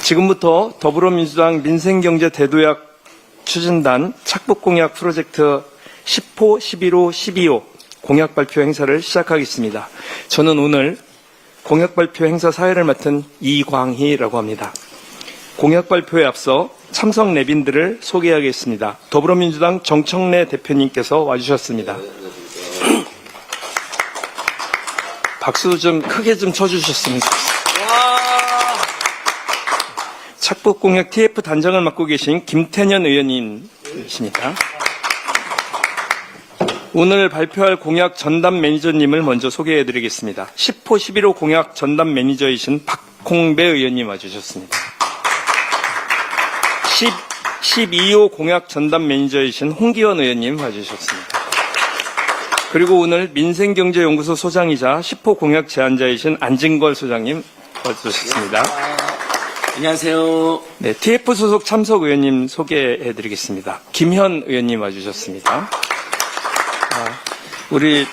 지금부터 더불어민주당 민생경제 대도약 추진단 착북공약 프로젝트 10호, 11호, 12호 공약 발표 행사를 시작하겠습니다. 저는 오늘 공약 발표 행사 사회를 맡은 이광희라고 합니다. 공약 발표에 앞서 참석 내빈들을 소개하겠습니다. 더불어민주당 정청래 대표님께서 와주셨습니다. 박수 좀 크게 좀 쳐주셨으면 좋겠습니다. 착북공약 TF 단장을 맡고 계신 김태년 의원님이십니다. 오늘 발표할 공약 전담 매니저님을 먼저 소개해드리겠습니다. 10호, 11호 공약 전담 매니저이신 박홍배 의원님 와주셨습니다. 12호 공약 전담 매니저이신 홍기원 의원님 와주셨습니다. 그리고 오늘 민생경제연구소 소장이자 10호 공약 제안자이신 안진걸 소장님 와주셨습니다. 안녕하세요. 네, TF 소속 참석 의원님 소개해드리겠습니다. 김현 의원님 와주셨습니다. 우리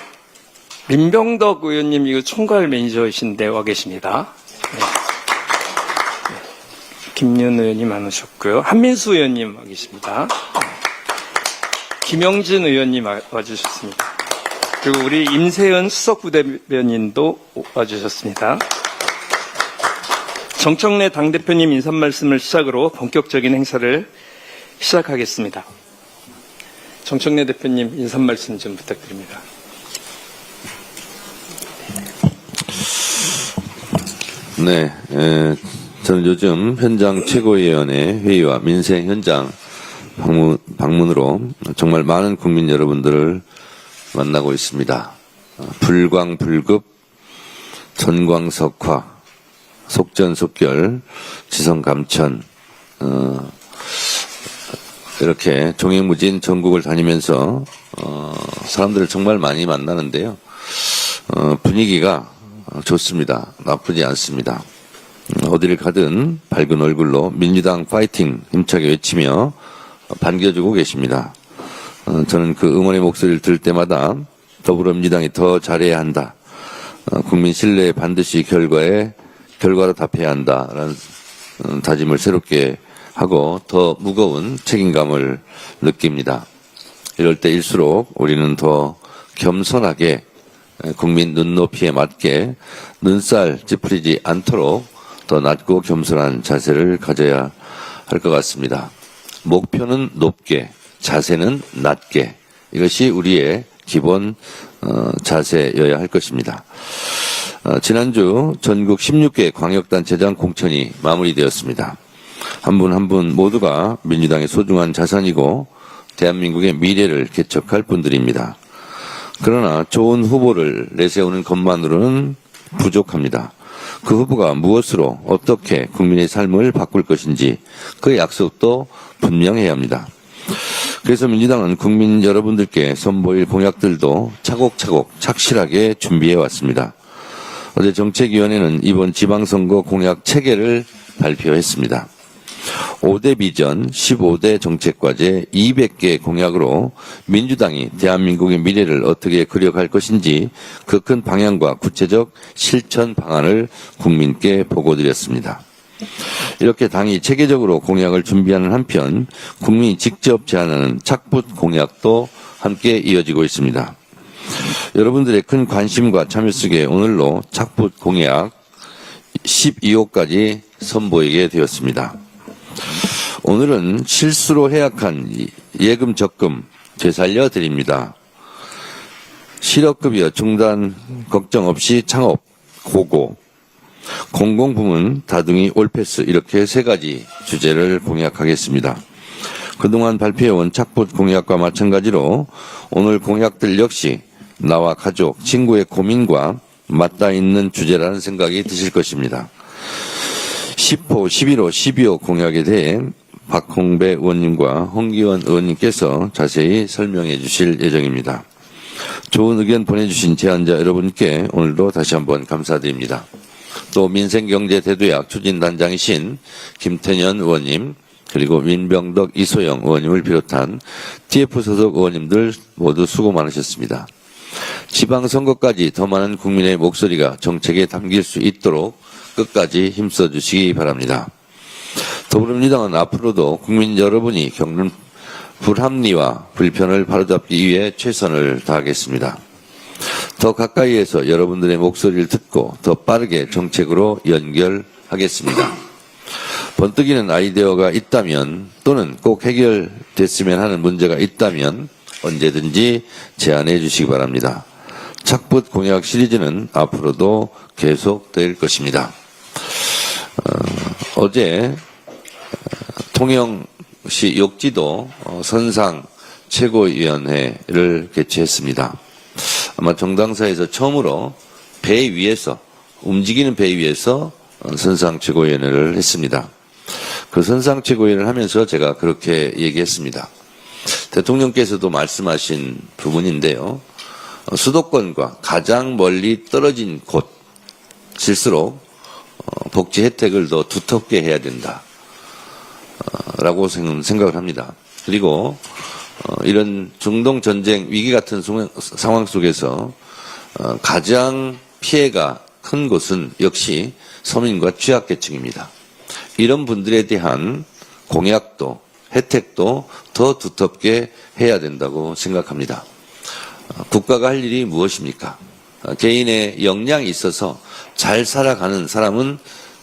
민병덕 의원님 이거 총괄 매니저이신데 와 계십니다. 네. 김윤 의원님 안 오셨고요. 한민수 의원님 와 계십니다. 김영진 의원님 와주셨습니다. 그리고 우리 임세은 수석부대변인도 와주셨습니다. 정청래 당대표님 인사말씀을 시작으로 본격적인 행사를 시작하겠습니다. 정청래 대표님 인사말씀 좀 부탁드립니다. 네, 저는 요즘 현장 최고위원회 회의와 민생 현장 방문으로 정말 많은 국민 여러분들을 만나고 있습니다. 불광불급, 전광석화, 속전속결, 지성감천, 이렇게 종횡무진 전국을 다니면서 사람들을 정말 많이 만나는데요. 분위기가 좋습니다. 나쁘지 않습니다. 어디를 가든 밝은 얼굴로 민주당 파이팅 힘차게 외치며 반겨주고 계십니다. 저는 그 응원의 목소리를 들을 때마다 더불어민주당이 더 잘해야 한다. 국민 신뢰에 반드시 결과로 답해야 한다라는 다짐을 새롭게 하고 더 무거운 책임감을 느낍니다. 이럴 때일수록 우리는 더 겸손하게 국민 눈높이에 맞게 눈살 찌푸리지 않도록 더 낮고 겸손한 자세를 가져야 할 것 같습니다. 목표는 높게, 자세는 낮게, 이것이 우리의 기본 자세여야 할 것입니다. 지난주 전국 16개 광역단체장 공천이 마무리되었습니다. 한 분 한 분 모두가 민주당의 소중한 자산이고 대한민국의 미래를 개척할 분들입니다. 그러나 좋은 후보를 내세우는 것만으로는 부족합니다. 그 후보가 무엇으로 어떻게 국민의 삶을 바꿀 것인지 그 약속도 분명해야 합니다. 그래서 민주당은 국민 여러분들께 선보일 공약들도 차곡차곡 착실하게 준비해 왔습니다. 어제 정책위원회는 이번 지방선거 공약 체계를 발표했습니다. 5대 비전, 15대 정책과제 200개 공약으로 민주당이 대한민국의 미래를 어떻게 그려갈 것인지 그 큰 방향과 구체적 실천 방안을 국민께 보고드렸습니다. 이렇게 당이 체계적으로 공약을 준비하는 한편 국민이 직접 제안하는 착붙 공약도 함께 이어지고 있습니다. 여러분들의 큰 관심과 참여 속에 오늘로 착붙 공약 12호까지 선보이게 되었습니다. 오늘은 실수로 해약한 예금 적금 되살려 드립니다. 실업급여 중단 걱정 없이 창업, 고고, 공공부문 다둥이 올패스 이렇게 세 가지 주제를 공약하겠습니다. 그동안 발표해온 착붙 공약과 마찬가지로 오늘 공약들 역시 나와 가족, 친구의 고민과 맞닿아 있는 주제라는 생각이 드실 것입니다. 10호, 11호, 12호 공약에 대해 박홍배 의원님과 홍기원 의원님께서 자세히 설명해 주실 예정입니다. 좋은 의견 보내주신 제안자 여러분께 오늘도 다시 한번 감사드립니다. 또 민생경제 대도약 추진단장이신 김태년 의원님, 그리고 민병덕, 이소영 의원님을 비롯한 TF 소속 의원님들 모두 수고 많으셨습니다. 지방선거까지 더 많은 국민의 목소리가 정책에 담길 수 있도록 끝까지 힘써 주시기 바랍니다. 더불어민주당은 앞으로도 국민 여러분이 겪는 불합리와 불편을 바로잡기 위해 최선을 다하겠습니다. 더 가까이에서 여러분들의 목소리를 듣고 더 빠르게 정책으로 연결하겠습니다. 번뜩이는 아이디어가 있다면 또는 꼭 해결됐으면 하는 문제가 있다면 언제든지 제안해 주시기 바랍니다. 착붙 공약 시리즈는 앞으로도 계속될 것입니다. 어제 통영시 욕지도 선상 최고위원회를 개최했습니다. 아마 정당사에서 처음으로 배 위에서 움직이는 배 위에서 선상 최고위원회를 했습니다. 그 선상 최고위원회를 하면서 제가 그렇게 얘기했습니다. 대통령께서도 말씀하신 부분인데요. 수도권과 가장 멀리 떨어진 곳일수록 복지 혜택을 더 두텁게 해야 된다. 라고 생각을 합니다. 그리고 이런 중동 전쟁 위기 같은 상황 속에서 가장 피해가 큰 곳은 역시 서민과 취약계층입니다. 이런 분들에 대한 공약도 혜택도 더 두텁게 해야 된다고 생각합니다. 국가가 할 일이 무엇입니까? 개인의 역량이 있어서 잘 살아가는 사람은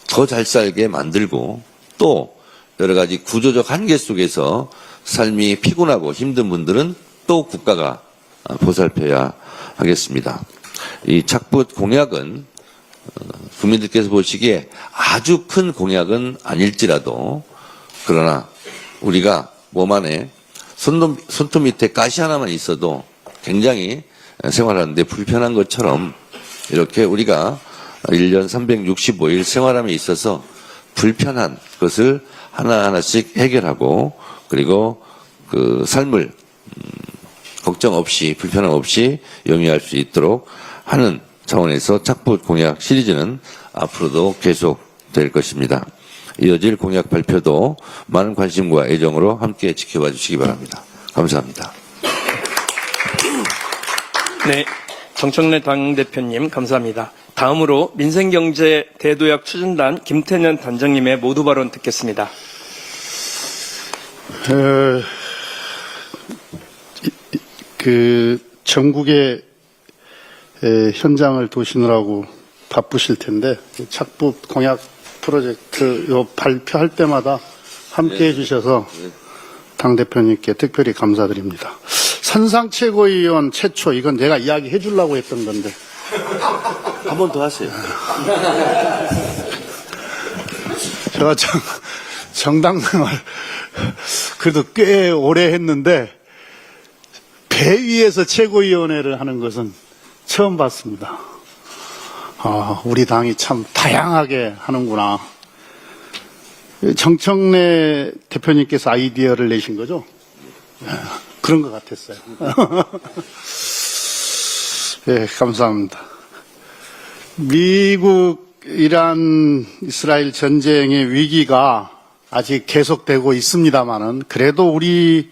더 잘 살게 만들고 또 여러 가지 구조적 한계 속에서 삶이 피곤하고 힘든 분들은 또 국가가 보살펴야 하겠습니다. 이 착붙 공약은 국민들께서 보시기에 아주 큰 공약은 아닐지라도 그러나 우리가 몸 안에 손톱 밑에 가시 하나만 있어도 굉장히 생활하는데 불편한 것처럼 이렇게 우리가 1년 365일 생활함에 있어서 불편한 것을 하나하나씩 해결하고 그리고 그 삶을 걱정 없이 불편함 없이 영위할 수 있도록 하는 차원에서 착붙 공약 시리즈는 앞으로도 계속될 것입니다. 이어질 공약 발표도 많은 관심과 애정으로 함께 지켜봐 주시기 바랍니다. 감사합니다. 네, 정청래 당대표님 감사합니다. 다음으로 민생경제 대도약 추진단 김태년 단장님의 모두 발언 듣겠습니다. 전국의 현장을 도시느라고 바쁘실 텐데 착붙 공약 프로젝트 요 발표할 때마다 함께 해주셔서 당대표님께 특별히 감사드립니다. 선상 최고위원 최초 이건 내가 이야기해 주려고 했던 건데 한 번 더 하세요. 제가 정당 생활 그래도 꽤 오래 했는데 배 위에서 최고위원회를 하는 것은 처음 봤습니다. 우리 당이 참 다양하게 하는구나. 정청래 대표님께서 아이디어를 내신 거죠? 그런 것 같았어요. 네, 감사합니다. 미국, 이란, 이스라엘 전쟁의 위기가 아직 계속되고 있습니다만은 그래도 우리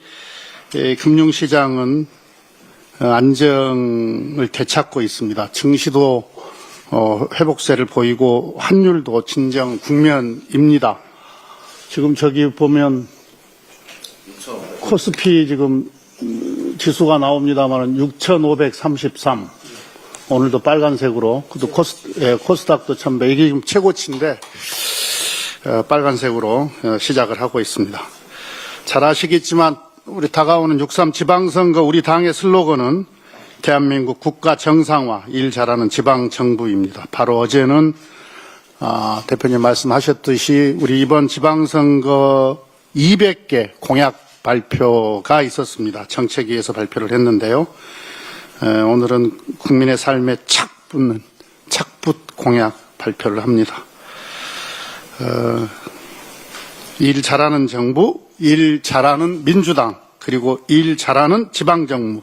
금융시장은 안정을 되찾고 있습니다. 증시도 회복세를 보이고 환율도 진정 국면입니다. 지금 저기 보면 코스피 지금 지수가 나옵니다만 6,533 오늘도 빨간색으로 또 코스닥도 참 이게 지금 최고치인데 빨간색으로 시작을 하고 있습니다. 잘 아시겠지만 우리 다가오는 6.3 지방선거 우리 당의 슬로건은 대한민국 국가 정상화 일 잘하는 지방정부입니다. 바로 어제는 대표님 말씀하셨듯이 우리 이번 지방선거 200개 공약 발표가 있었습니다. 정책위에서 발표를 했는데요. 오늘은 국민의 삶에 착 붙는 착붙 공약 발표를 합니다. 일 잘하는 정부, 일 잘하는 민주당, 그리고 일 잘하는 지방정부,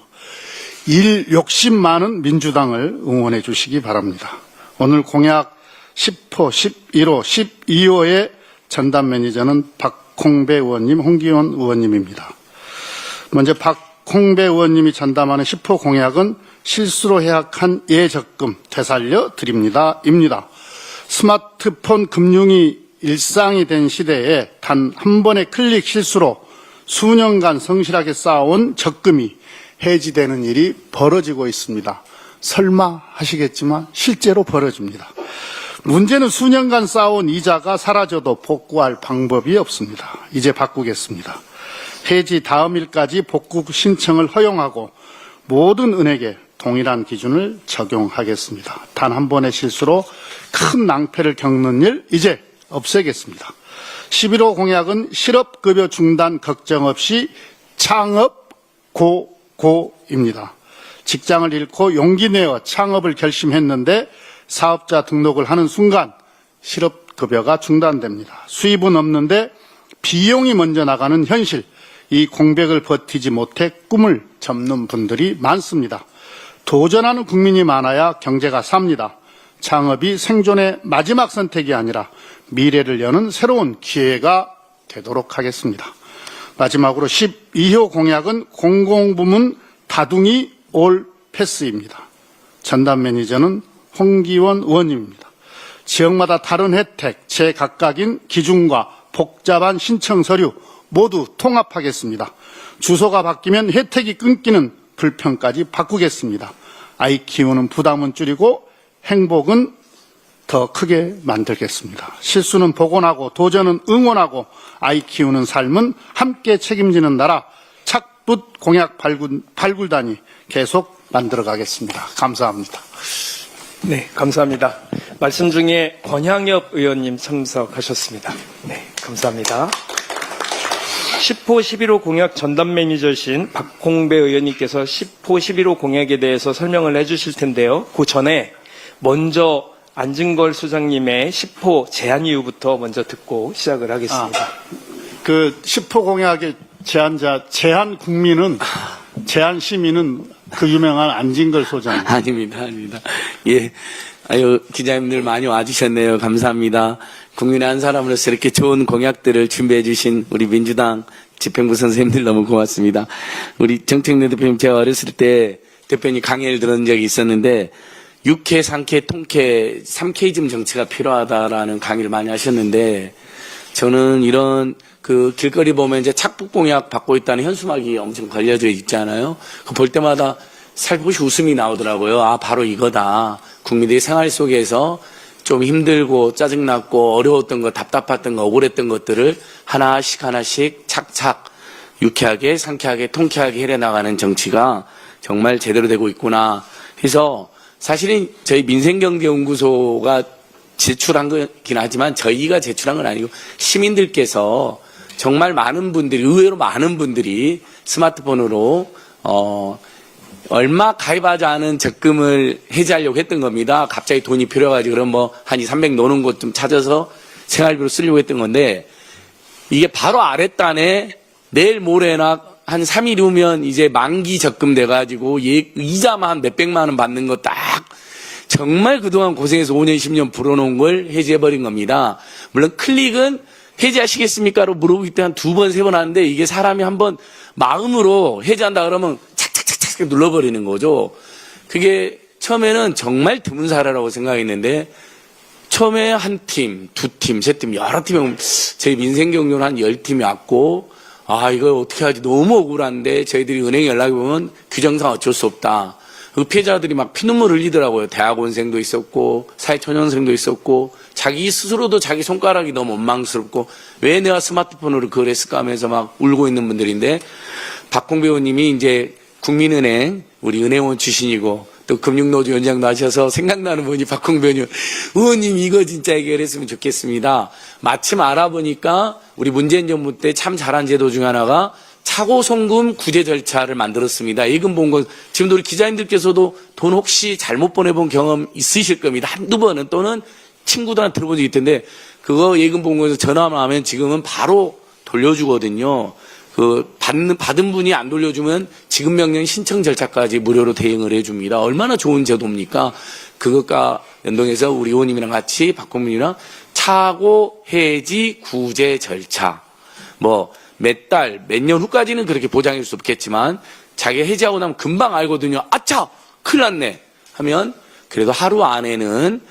일 욕심 많은 민주당을 응원해 주시기 바랍니다. 오늘 공약 10호, 11호, 12호의 전담 매니저는 박홍배 의원님, 홍기원 의원님입니다. 먼저 박홍배 의원님이 전담하는 10호 공약은 실수로 해약한 예적금 되살려 드립니다.입니다. 스마트폰 금융이 일상이 된 시대에 단 한 번의 클릭 실수로 수년간 성실하게 쌓아온 적금이 해지되는 일이 벌어지고 있습니다. 설마 하시겠지만 실제로 벌어집니다. 문제는 수년간 쌓아온 이자가 사라져도 복구할 방법이 없습니다. 이제 바꾸겠습니다. 해지 다음 일까지 복구 신청을 허용하고 모든 은행에 동일한 기준을 적용하겠습니다. 단 한 번의 실수로 큰 낭패를 겪는 일 이제 없애겠습니다. 11호 공약은 실업급여 중단 걱정 없이 창업 고고입니다. 직장을 잃고 용기 내어 창업을 결심했는데 사업자 등록을 하는 순간 실업급여가 중단됩니다. 수입은 없는데 비용이 먼저 나가는 현실, 이 공백을 버티지 못해 꿈을 접는 분들이 많습니다. 도전하는 국민이 많아야 경제가 삽니다. 창업이 생존의 마지막 선택이 아니라 미래를 여는 새로운 기회가 되도록 하겠습니다. 마지막으로 12호 공약은 공공부문 다둥이 올 패스입니다. 전담 매니저는 홍기원 의원님입니다. 지역마다 다른 혜택, 제각각인 기준과 복잡한 신청 서류 모두 통합하겠습니다. 주소가 바뀌면 혜택이 끊기는 불편까지 바꾸겠습니다. 아이 키우는 부담은 줄이고 행복은 더 크게 만들겠습니다. 실수는 복원하고 도전은 응원하고 아이 키우는 삶은 함께 책임지는 나라 착붙 공약 발굴단이 계속 만들어가겠습니다. 감사합니다. 네, 감사합니다. 말씀 중에 권향엽 의원님 참석하셨습니다. 네, 감사합니다. 10호, 11호 공약 전담 매니저신 박홍배 의원님께서 10호, 11호 공약에 대해서 설명을 해주실 텐데요. 그 전에 먼저 안진걸 수장님의 10호 제안 이유부터 먼저 듣고 시작을 하겠습니다. 그 10호 공약의 제안자, 제안 국민은, 제안 시민은 그 유명한 안진걸 소장. 아닙니다. 예. 아유, 기자님들 많이 와주셨네요. 감사합니다. 국민의 한 사람으로서 이렇게 좋은 공약들을 준비해주신 우리 민주당 집행부 선생님들 너무 고맙습니다. 우리 정책래 대표님, 제가 어렸을 때 대표님 강의를 들은 적이 있었는데, 6K, 상쾌, 통쾌, 3K즘 정치가 필요하다라는 강의를 많이 하셨는데, 저는 이런 그 길거리 보면 이제 착북 공약 받고 있다는 현수막이 엄청 걸려져 있잖아요. 그 볼 때마다 살포시 웃음이 나오더라고요. 아, 바로 이거다. 국민들의 생활 속에서 좀 힘들고 짜증났고 어려웠던 것, 답답했던 거, 억울했던 것들을 하나씩 착착 유쾌하게, 상쾌하게, 통쾌하게 해내나가는 정치가 정말 제대로 되고 있구나. 그래서 사실은 저희 민생경제연구소가 제출한 거긴 하지만 저희가 제출한 건 아니고 시민들께서 정말 많은 분들이, 의외로 많은 분들이 스마트폰으로 얼마 가입하지 않은 적금을 해지하려고 했던 겁니다. 갑자기 돈이 필요해가지고 그럼 뭐 한 2, 300 노는 곳 좀 찾아서 생활비로 쓰려고 했던 건데, 이게 바로 아랫단에 내일 모레나 한 3일 후면 이제 만기 적금 돼가지고 이자만 한 몇백만 원 받는 거 딱 정말 그동안 고생해서 5년, 10년 불어놓은 걸 해지해버린 겁니다. 물론 클릭은 해지하시겠습니까로 물어보기 때문에 한 2번, 3번 하는데, 이게 사람이 한번 마음으로 해지한다 그러면 착착착착 눌러버리는 거죠. 그게 처음에는 정말 드문 사례라고 생각했는데, 처음에 한 팀, 두 팀, 세 팀, 여러 팀이 오면 저희 민생경제는 한 10팀이 왔고, 아, 이거 어떻게 하지? 너무 억울한데 저희들이 은행에 연락이 오면 규정상 어쩔 수 없다. 그 피해자들이 막 피눈물 흘리더라고요. 대학원생도 있었고 사회초년생도 있었고, 자기 스스로도 자기 손가락이 너무 원망스럽고 왜 내가 스마트폰으로 그걸 했을까 하면서 막 울고 있는 분들인데, 박홍배 의원님이 이제 국민은행 우리 은행원 출신이고 또 금융노조 위원장도 하셔서 생각나는 분이 박홍배 의원님 이거 진짜 해결했으면 좋겠습니다. 마침 알아보니까 우리 문재인 정부 때 참 잘한 제도 중에 하나가 차고송금 구제 절차를 만들었습니다. 예금 본 거 지금도 우리 기자님들께서도 돈 혹시 잘못 보내본 경험 있으실 겁니다. 한두 번은, 또는 친구들한테 들어본 적이 있던데, 그거 예금 본 거에서 전화만 하면 지금은 바로 돌려주거든요. 그 받은 분이 안 돌려주면 지급 명령 신청 절차까지 무료로 대응을 해줍니다. 얼마나 좋은 제도입니까? 그것과 연동해서 우리 의원님이랑 같이 박홍민이랑 차고 해지 구제 절차, 뭐 몇 달, 몇 년 후까지는 그렇게 보장할 수 없겠지만 자기가 해지하고 나면 금방 알거든요. 아차! 큰일 났네! 하면 그래도 하루 안에는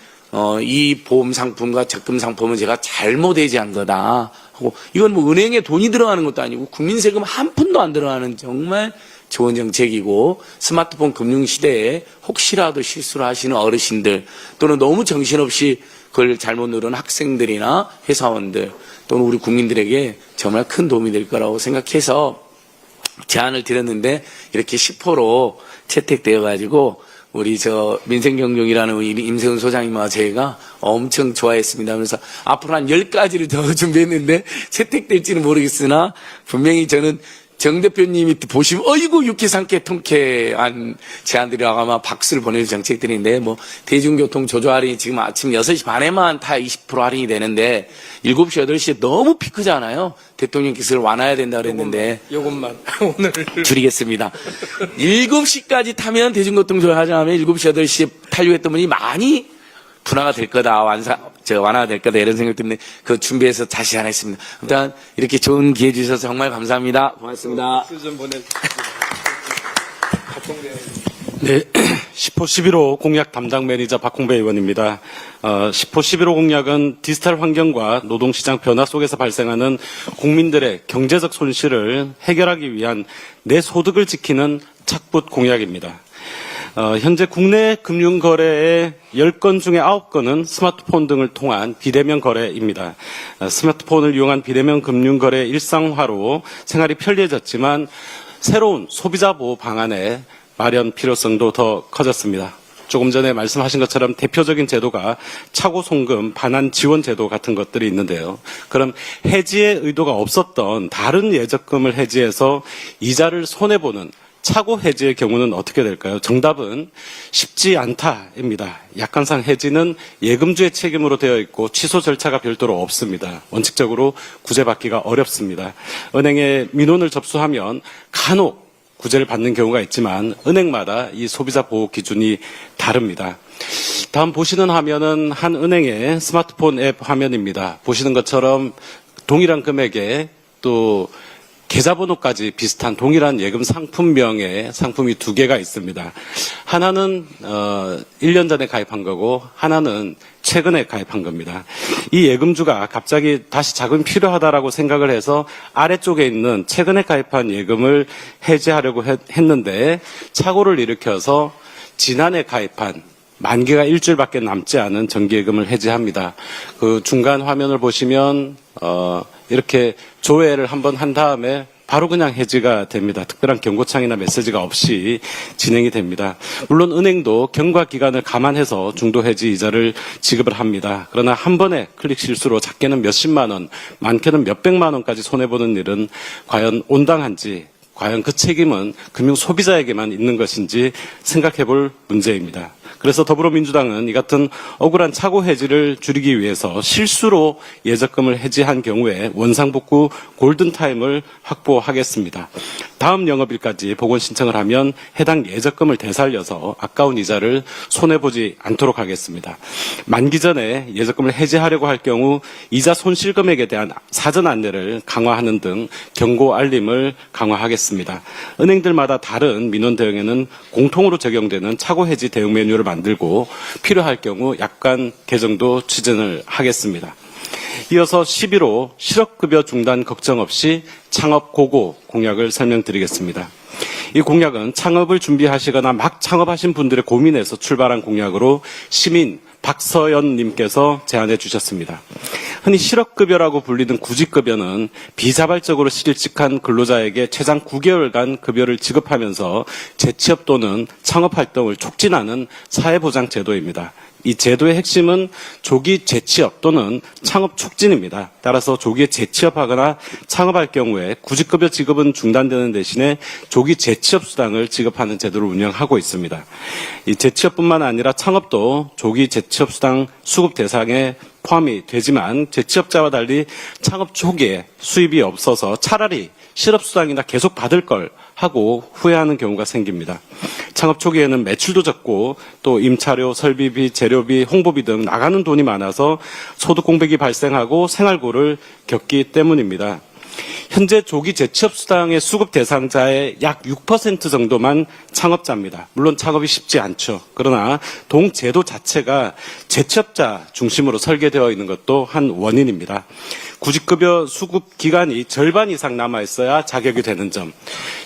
이 보험 상품과 적금 상품은 제가 잘못 해지한 거다 하고, 이건 뭐 은행에 돈이 들어가는 것도 아니고 국민 세금 한 푼도 안 들어가는 정말 좋은 정책이고, 스마트폰 금융 시대에 혹시라도 실수를 하시는 어르신들 또는 너무 정신없이 그걸 잘못 누른 학생들이나 회사원들 또는 우리 국민들에게 정말 큰 도움이 될 거라고 생각해서 제안을 드렸는데, 이렇게 10%로 채택되어 가지고 우리 민생경종이라는 우리 임세훈 소장님과 저희가 엄청 좋아했습니다. 그래서 앞으로 한 10가지를 더 준비했는데 채택될지는 모르겠으나, 분명히 저는 정 대표님이 보시면 어이구 유쾌상쾌 통쾌한 제안들이라고 아마 박수를 보내줄 정책들인데, 뭐 대중교통 조조 할인이 지금 아침 6시 반에만 다 20% 할인이 되는데 7시 8시에 너무 피크잖아요. 대통령께서 그걸 완화해야 된다 그랬는데 요것만 오늘 줄이겠습니다. 7시까지 타면 대중교통 조조 하자면 7시 8시에 탄료했던 분이 많이 분화가 될 거다, 완화가 될 거다, 이런 생각 때문에 그 준비해서 다시 안 했습니다. 일단 이렇게 좋은 기회 주셔서 정말 감사합니다. 고맙습니다. 좀 보내. 네, 10호 11호 공약 담당 매니저 박홍배 의원입니다. 10호 11호 공약은 디지털 환경과 노동시장 변화 속에서 발생하는 국민들의 경제적 손실을 해결하기 위한 내 소득을 지키는 착붙 공약입니다. 현재 국내 금융거래의 10건 중에 9건은 스마트폰 등을 통한 비대면 거래입니다. 스마트폰을 이용한 비대면 금융거래 일상화로 생활이 편리해졌지만 새로운 소비자 보호 방안의 마련 필요성도 더 커졌습니다. 조금 전에 말씀하신 것처럼 대표적인 제도가 차고 송금 반환 지원 제도 같은 것들이 있는데요. 그럼 해지의 의도가 없었던 다른 예적금을 해지해서 이자를 손해보는 차고 해지의 경우는 어떻게 될까요? 정답은 쉽지 않다입니다. 약관상 해지는 예금주의 책임으로 되어 있고 취소 절차가 별도로 없습니다. 원칙적으로 구제받기가 어렵습니다. 은행에 민원을 접수하면 간혹 구제를 받는 경우가 있지만 은행마다 이 소비자 보호 기준이 다릅니다. 다음 보시는 화면은 한 은행의 스마트폰 앱 화면입니다. 보시는 것처럼 동일한 금액에 또 계좌번호까지 비슷한 동일한 예금 상품명의 상품이 2개가 있습니다. 하나는 1년 전에 가입한 거고 하나는 최근에 가입한 겁니다. 이 예금주가 갑자기 다시 자금이 필요하다라고 생각을 해서 아래쪽에 있는 최근에 가입한 예금을 해지하려고 했는데 착오를 일으켜서 지난해 가입한 만기가 일주일밖에 남지 않은 정기예금을 해지합니다. 그 중간 화면을 보시면 이렇게 조회를 한번 한 다음에 바로 그냥 해지가 됩니다. 특별한 경고창이나 메시지가 없이 진행이 됩니다. 물론 은행도 경과 기간을 감안해서 중도 해지 이자를 지급을 합니다. 그러나 한 번에 클릭 실수로 작게는 몇십만 원, 많게는 몇백만 원까지 손해보는 일은 과연 온당한지, 과연 그 책임은 금융 소비자에게만 있는 것인지 생각해 볼 문제입니다. 그래서 더불어민주당은 이 같은 억울한 착오 해지를 줄이기 위해서 실수로 예적금을 해지한 경우에 원상복구 골든타임을 확보하겠습니다. 다음 영업일까지 복원 신청을 하면 해당 예적금을 되살려서 아까운 이자를 손해보지 않도록 하겠습니다. 만기 전에 예적금을 해지하려고 할 경우 이자 손실 금액에 대한 사전 안내를 강화하는 등 경고 알림을 강화하겠습니다. 은행들마다 다른 민원 대응에는 공통으로 적용되는 착오 해지 대응 매뉴얼을 만들고 필요할 경우 약관 개정도 추진을 하겠습니다. 이어서 11호 실업급여 중단 걱정 없이 창업 고고 공약을 설명드리겠습니다. 이 공약은 창업을 준비하시거나 막 창업하신 분들의 고민에서 출발한 공약으로 시민 박서연 님께서 제안해 주셨습니다. 흔히 실업급여라고 불리는 구직급여는 비자발적으로 실직한 근로자에게 최장 9개월간 급여를 지급하면서 재취업 또는 창업활동을 촉진하는 사회보장 제도입니다. 이 제도의 핵심은 조기 재취업 또는 창업 촉진입니다. 따라서 조기에 재취업하거나 창업할 경우에 구직급여 지급은 중단되는 대신에 조기 재취업 수당을 지급하는 제도를 운영하고 있습니다. 이 재취업뿐만 아니라 창업도 조기 재취업 수당 수급 대상에 포함이 되지만 재취업자와 달리 창업 초기에 수입이 없어서 차라리 실업수당이나 계속 받을 걸 하고 후회하는 경우가 생깁니다. 창업 초기에는 매출도 적고 또 임차료, 설비비, 재료비, 홍보비 등 나가는 돈이 많아서 소득 공백이 발생하고 생활고를 겪기 때문입니다. 현재 조기 재취업 수당의 수급 대상자의 약 6% 정도만 창업자입니다. 물론 창업이 쉽지 않죠. 그러나 동제도 자체가 재취업자 중심으로 설계되어 있는 것도 한 원인입니다. 구직급여 수급 기간이 절반 이상 남아있어야 자격이 되는 점,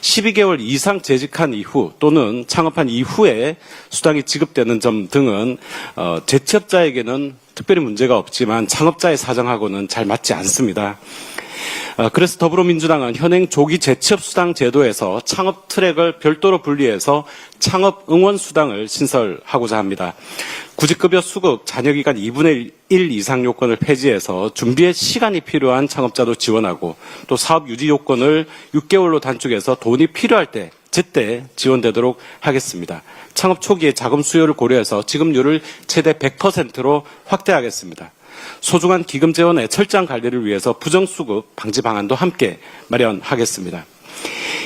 12개월 이상 재직한 이후 또는 창업한 이후에 수당이 지급되는 점 등은 재취업자에게는 특별히 문제가 없지만 창업자의 사정하고는 잘 맞지 않습니다. 그래서 더불어민주당은 현행 조기 재취업 수당 제도에서 창업 트랙을 별도로 분리해서 창업 응원 수당을 신설하고자 합니다. 구직급여 수급 잔여기간 2분의 1 이상 요건을 폐지해서 준비에 시간이 필요한 창업자도 지원하고 또 사업 유지 요건을 6개월로 단축해서 돈이 필요할 때 제때 지원되도록 하겠습니다. 창업 초기에 자금 수요를 고려해서 지급률을 최대 100%로 확대하겠습니다. 소중한 기금 재원의 철저한 관리를 위해서 부정수급 방지 방안도 함께 마련하겠습니다.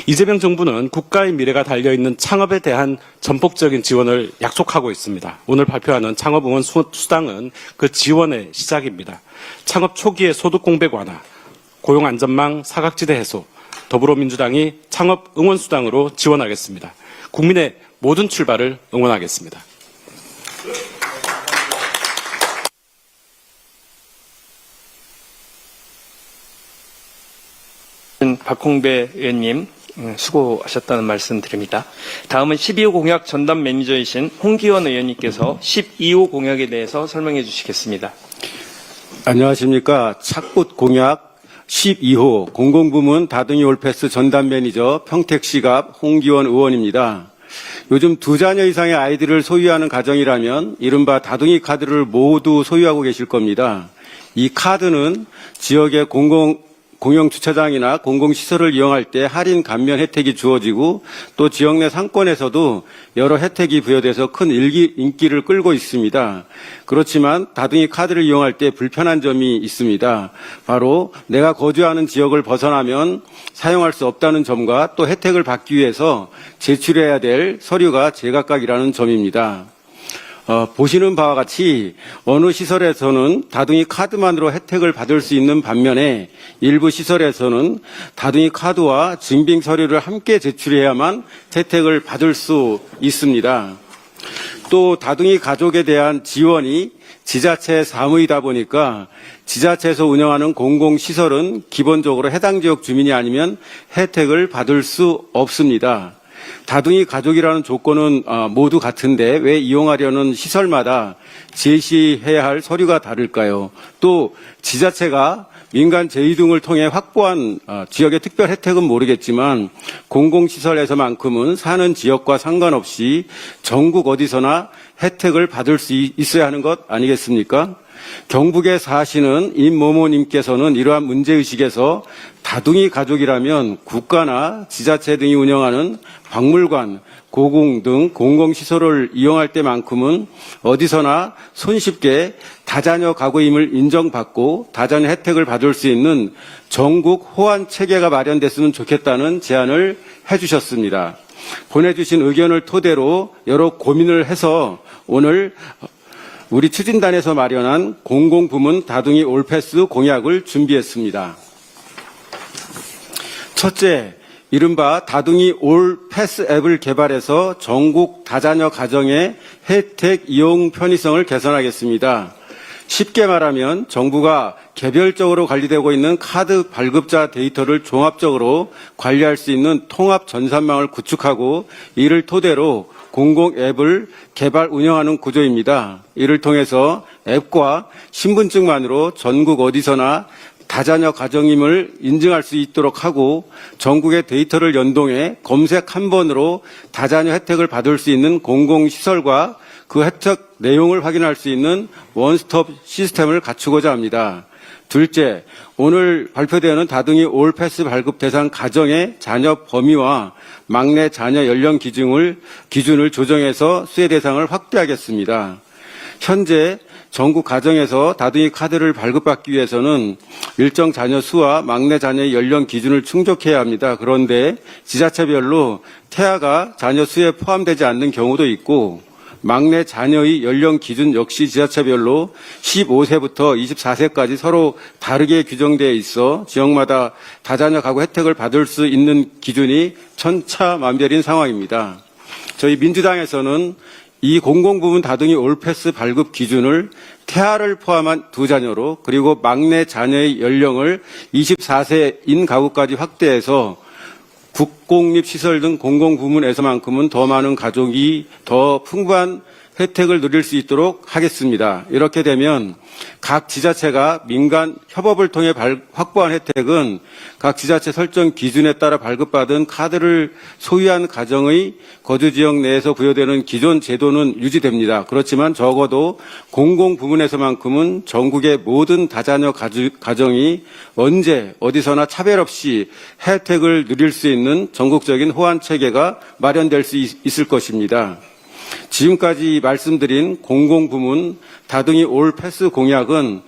이재명 정부는 국가의 미래가 달려있는 창업에 대한 전폭적인 지원을 약속하고 있습니다. 오늘 발표하는 창업응원 수당은 그 지원의 시작입니다. 창업 초기의 소득 공백 완화, 고용안전망 사각지대 해소, 더불어민주당이 창업응원 수당으로 지원하겠습니다. 국민의 모든 출발을 응원하겠습니다. 박홍배 의원님 수고하셨다는 말씀 드립니다. 다음은 12호 공약 전담 매니저이신 홍기원 의원님께서 12호 공약에 대해서 설명해 주시겠습니다. 안녕하십니까. 착붙 공약 12호 공공부문 다둥이 올패스 전담 매니저 평택시갑 홍기원 의원입니다. 요즘 2자녀 이상의 아이들을 소유하는 가정이라면 이른바 다둥이 카드를 모두 소유하고 계실 겁니다. 이 카드는 지역의 공영주차장이나 공공시설을 이용할 때 할인 감면 혜택이 주어지고 또 지역 내 상권에서도 여러 혜택이 부여돼서 큰 인기를 끌고 있습니다. 그렇지만 다둥이 카드를 이용할 때 불편한 점이 있습니다. 바로 내가 거주하는 지역을 벗어나면 사용할 수 없다는 점과 또 혜택을 받기 위해서 제출해야 될 서류가 제각각이라는 점입니다. 보시는 바와 같이 어느 시설에서는 다둥이 카드만으로 혜택을 받을 수 있는 반면에 일부 시설에서는 다둥이 카드와 증빙 서류를 함께 제출해야만 혜택을 받을 수 있습니다. 또 다둥이 가족에 대한 지원이 지자체 사무이다 보니까 지자체에서 운영하는 공공시설은 기본적으로 해당 지역 주민이 아니면 혜택을 받을 수 없습니다. 다둥이 가족이라는 조건은 모두 같은데 왜 이용하려는 시설마다 제시해야 할 서류가 다를까요? 또 지자체가 민간 제휴 등을 통해 확보한 지역의 특별 혜택은 모르겠지만 공공시설에서만큼은 사는 지역과 상관없이 전국 어디서나 혜택을 받을 수 있어야 하는 것 아니겠습니까? 경북에 사시는 임모모님께서는 이러한 문제의식에서 다둥이 가족이라면 국가나 지자체 등이 운영하는 박물관, 고궁 등 공공시설을 이용할 때만큼은 어디서나 손쉽게 다자녀 가구임을 인정받고 다자녀 혜택을 받을 수 있는 전국 호환 체계가 마련됐으면 좋겠다는 제안을 해주셨습니다. 보내주신 의견을 토대로 여러 고민을 해서 오늘 우리 추진단에서 마련한 공공부문 다둥이 올패스 공약을 준비했습니다. 첫째, 이른바 다둥이 올패스 앱을 개발해서 전국 다자녀 가정의 혜택 이용 편의성을 개선하겠습니다. 쉽게 말하면 정부가 개별적으로 관리되고 있는 카드 발급자 데이터를 종합적으로 관리할 수 있는 통합 전산망을 구축하고 이를 토대로 공공 앱을 개발 운영하는 구조입니다. 이를 통해서 앱과 신분증만으로 전국 어디서나 다자녀 가정임을 인증할 수 있도록 하고 전국의 데이터를 연동해 검색 한 번으로 다자녀 혜택을 받을 수 있는 공공시설과 그 혜택 내용을 확인할 수 있는 원스톱 시스템을 갖추고자 합니다. 둘째, 오늘 발표되는 다둥이 올패스 발급 대상 가정의 자녀 범위와 막내 자녀 연령 기준을 조정해서 수혜 대상을 확대하겠습니다. 현재 전국 가정에서 다둥이 카드를 발급받기 위해서는 일정 자녀 수와 막내 자녀의 연령 기준을 충족해야 합니다. 그런데 지자체별로 태아가 자녀 수에 포함되지 않는 경우도 있고 막내 자녀의 연령 기준 역시 지자체별로 15세부터 24세까지 서로 다르게 규정되어 있어 지역마다 다자녀 가구 혜택을 받을 수 있는 기준이 천차만별인 상황입니다. 저희 민주당에서는 이 공공부문 다둥이 올패스 발급 기준을 태아를 포함한 두 자녀로 그리고 막내 자녀의 연령을 24세인 가구까지 확대해서 국공립시설 등 공공부문에서만큼은 더 많은 가족이 더 풍부한 혜택을 누릴 수 있도록 하겠습니다. 이렇게 되면 각 지자체가 민간 협업을 통해 확보한 혜택은 각 지자체 설정 기준에 따라 발급받은 카드를 소유한 가정의 거주지역 내에서 부여되는 기존 제도는 유지됩니다. 그렇지만 적어도 공공부문에서만큼은 전국의 모든 다자녀 가정이 언제 어디서나 차별 없이 혜택을 누릴 수 있는 전국적인 호환 체계가 마련될 수 있을 것입니다. 지금까지 말씀드린 공공부문 다둥이 올 패스 공약은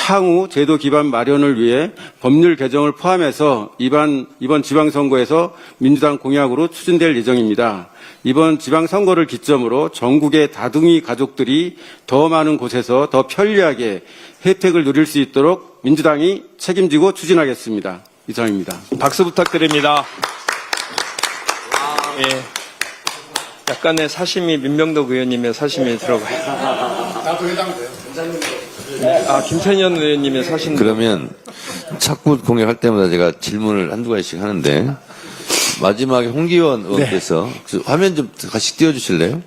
향후 제도 기반 마련을 위해 법률 개정을 포함해서 이번 지방선거에서 민주당 공약으로 추진될 예정입니다. 이번 지방선거를 기점으로 전국의 다둥이 가족들이 더 많은 곳에서 더 편리하게 혜택을 누릴 수 있도록 민주당이 책임지고 추진하겠습니다. 이상입니다. 박수 부탁드립니다. 예. 약간의 사심이 민병덕 의원님의 사심이 들어가요. 나도 해당돼요. 김태년 의원님의 사심. 그러면 자꾸 공약할 때마다 제가 질문을 한두 가지씩 하는데 마지막에 홍기원 의원께서 그 화면 좀 같이 띄워주실래요?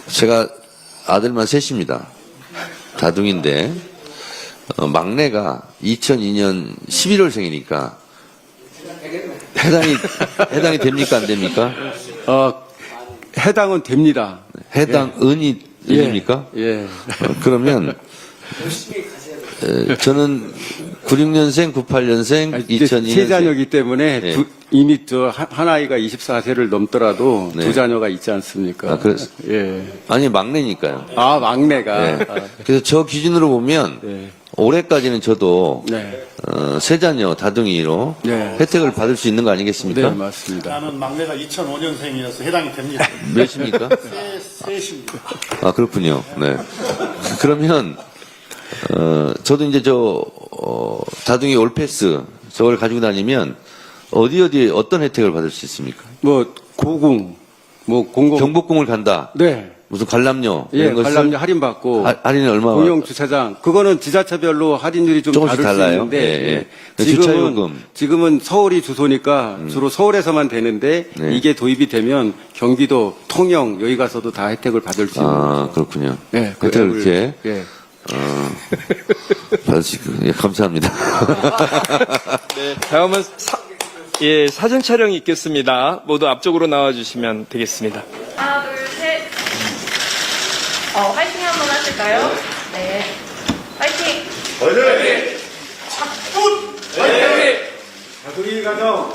제가 아들만 셋입니다. 다둥인데 막내가 2002년 11월생이니까 해당이 됩니까 안 됩니까? 해당은 됩니다. 해당은이 됩니까? 예. 그러면 저는 96년생, 98년생, 2002년생 세 자녀이기 때문에 예. 이미 한 아이가 24세를 넘더라도 네. 두 자녀가 있지 않습니까? 예. 아니 막내니까요. 아, 막내가. 네. 그래서 저 기준으로 보면 네. 올해까지는 저도 네. 세 자녀 다둥이로 네. 혜택을 받을 수 있는 거 아니겠습니까? 네, 맞습니다. 나는 막내가 2005년생이어서 해당이 됩니다. 몇입니까? 셋입니다. 아 그렇군요. 네. 그러면 저도 이제 다둥이 올패스 저걸 가지고 다니면 어디 어떤 혜택을 받을 수 있습니까? 공공. 경복궁을 간다. 네. 무슨 관람료 예, 이런 것을 관람료 할인받고. 할인이 얼마? 공용 주차장. 그거는 지자체별로 할인율이 좀 조금씩 다를 수 달라요? 있는데. 예, 예. 주차요금. 지금은 서울이 주소니까 주로 서울에서만 되는데 네. 이게 도입이 되면 경기도, 통영 여기 가서도 다 혜택을 받을 수 있는 아 그렇군요. 네, 혜택을 앱을- 이렇게 예. 받을 수 있고 예, 감사합니다. 네, 다음은 사진 촬영이 있겠습니다. 모두 앞쪽으로 나와주시면 되겠습니다. 하나, 둘, 셋. 화이팅 한번 하실까요? 네. 화이팅! 다둥이 가정.